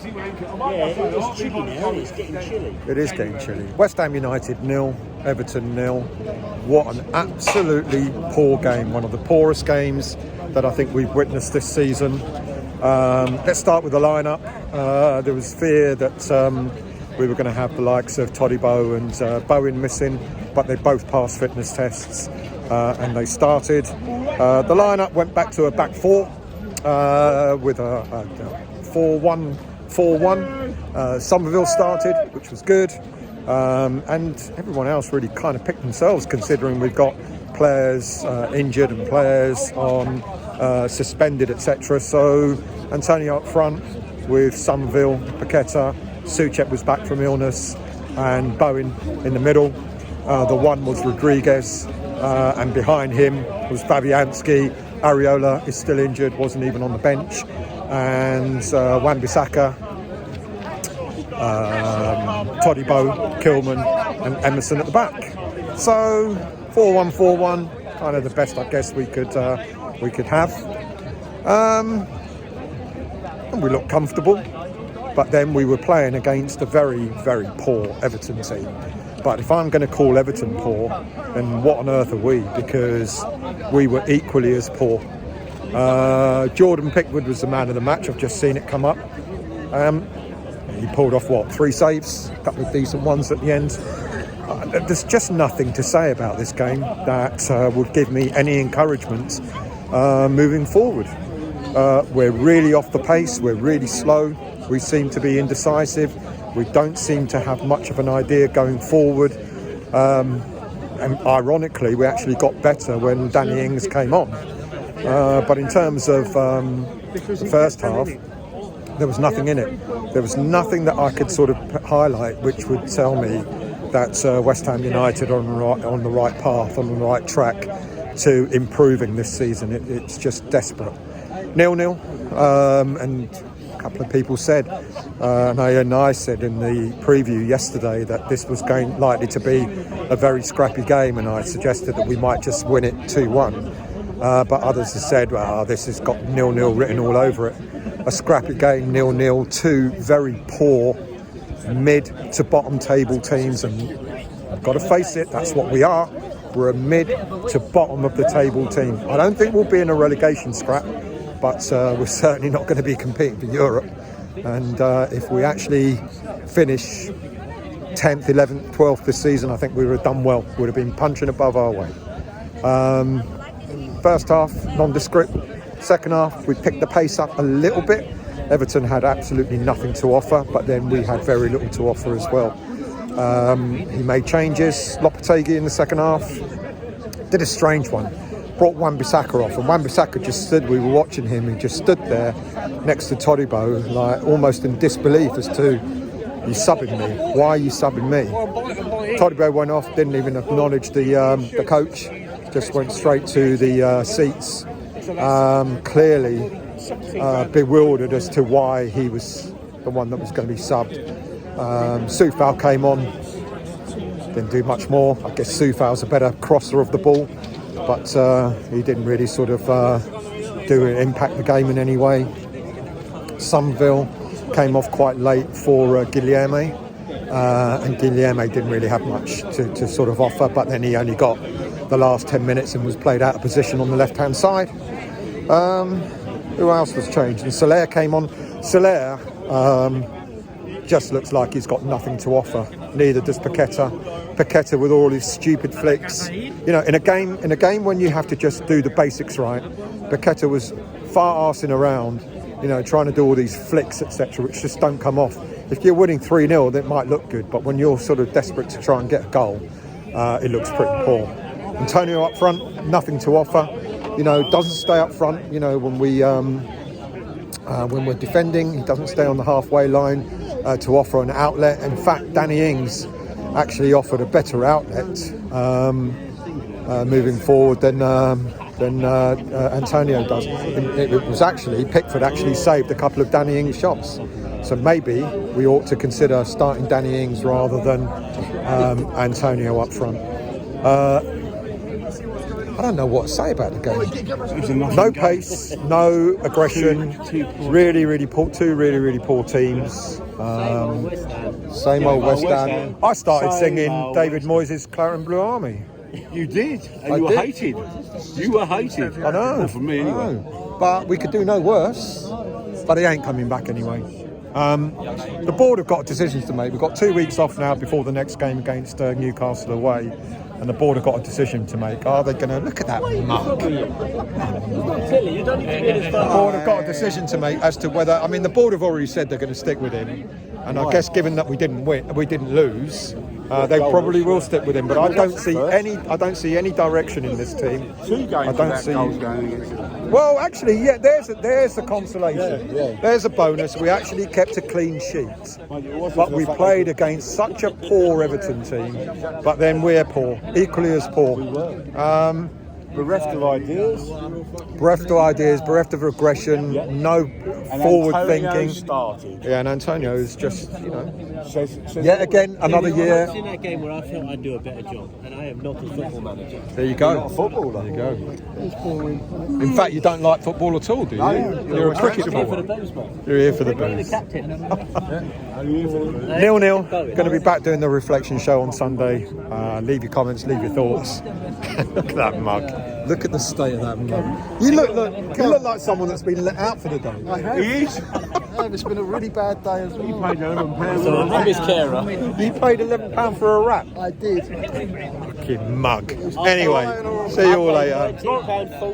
It's chilly now. It's getting chilly. It is getting chilly. West Ham United 0, Everton 0. What an absolutely poor game. One of the poorest games that I think we've witnessed this season. Let's start with the lineup. There was fear that we were going to have the likes of Todibo and Bowen missing, but they both passed fitness tests and they started. The lineup went back to a back four with a 4-1-4-1. Somerville started, which was good, and everyone else really kind of picked themselves, considering we've got players injured and players on suspended, etc. So Antonio up front with Somerville, Paqueta, Souček was back from illness, and Bowen in the middle. The one was Rodriguez, and behind him was Fabianski. Areola is still injured, wasn't even on the bench, and Wan-Bissaka, Todibo, Kilman and Emerson at the back. So 4-1-4-1, kind of the best I guess we could have. And we looked comfortable, but then we were playing against a very, very poor Everton team. But if I'm going to call Everton poor, then what on earth are we? Because we were equally as poor. Jordan Pickford was the man of the match. I've just seen it come up. He pulled off, 3 saves, a couple of decent ones at the end. There's just nothing to say about this game that would give me any encouragement moving forward. We're really off the pace, we're really slow, we seem to be indecisive, we don't seem to have much of an idea going forward. And ironically, we actually got better when Danny Ings came on. But in terms of the first half, there was nothing in it. There was nothing that I could sort of highlight which would tell me that West Ham United are on the right path, on the right track to improving this season. It's just desperate. 0-0, and a couple of people said, and I said in the preview yesterday that this was likely to be a very scrappy game, and I suggested that we might just win it 2-1. But others have said, this has got 0-0 written all over it. A scrappy game, 0-0, two very poor mid to bottom table teams, and I've got to face it, that's what we are. We're a mid to bottom of the table team. I don't think we'll be in a relegation scrap, but we're certainly not going to be competing for Europe. And if we actually finish 10th, 11th, 12th this season, I think we would have done well. Would have been punching above our weight. First half, nondescript. Second half, we picked the pace up a little bit. Everton had absolutely nothing to offer, but then we had very little to offer as well. He made changes. Lopetegui in the second half did a strange one. Brought Wan-Bissaka off, and Wan-Bissaka just stood, we were watching him, he just stood there next to Todibo, like almost in disbelief as to, you subbing me? Why are you subbing me? Todibo went off, didn't even acknowledge the coach, just went straight to the seats, clearly bewildered as to why he was the one that was going to be subbed. Soufal came on, didn't do much more. I guess Soufal's a better crosser of the ball, but he didn't really sort of impact the game in any way. Somerville came off quite late for Guilherme, and Guilherme didn't really have much to sort of offer, but then he only got the last 10 minutes and was played out of position on the left-hand side. Who else was changed? And Soler came on. Soler just looks like he's got nothing to offer. Neither does Paqueta. Paqueta with all his stupid flicks. You know, in a game when you have to just do the basics right, Paqueta was far-arsing around, you know, trying to do all these flicks, etc., which just don't come off. If you're winning 3-0, that might look good, but when you're sort of desperate to try and get a goal, it looks pretty poor. Antonio up front, nothing to offer. You know, doesn't stay up front. You know, when we're defending, he doesn't stay on the halfway line to offer an outlet. In fact, Danny Ings actually offered a better outlet moving forward than Antonio does. It was actually, Pickford actually saved a couple of Danny Ings shots. So maybe we ought to consider starting Danny Ings rather than Antonio up front. I don't know what to say about the game. It was a nothing No game. pace, no aggression. Really poor. Two really poor teams. Same old West Ham. I started singing David Moyes' Claret and Blue Army. You did, and I you were did. hated. You were hated. I know. Well, for me anyway. I know. But we could do no worse. But he ain't coming back anyway. The board have got decisions to make. We've got 2 weeks off now before the next game against Newcastle away, and the board have got a decision to make. Are they going to look at that mug? The board have got a decision to make as to whether. I mean, the board have already said they're going to stick with him, and I guess given that we didn't lose. They probably will stick with him, but I don't see any direction in this team. 2 games I don't see. goals going against it. Well, actually, yeah. There's the consolation. Yeah. There's a bonus. We actually kept a clean sheet, but we played against such a poor Everton team. But then we're poor, equally as poor. Bereft of ideas. Bereft of aggression, no And forward Antonio thinking. started. Yeah, and Antonio is just, Says yet again another year. In that game where I felt I'd do a better job, and I am not a football manager. There you go. Not a footballer. There you go. In fact, you don't like football at all, do you? You're a cricket For player. the booze, man. You're here for the Bring the booze. captain. 0-0. Going to be back doing the reflection show on Sunday. Leave your comments, leave your thoughts. Look at that mug. Look at the state of that mug. You look like someone that's been let out for the day. He is. It's been a really bad day as well. He paid £11. So I'm his carer. You paid £11 for a wrap. I did. Fucking mug. Anyway, see you all later. £19 full.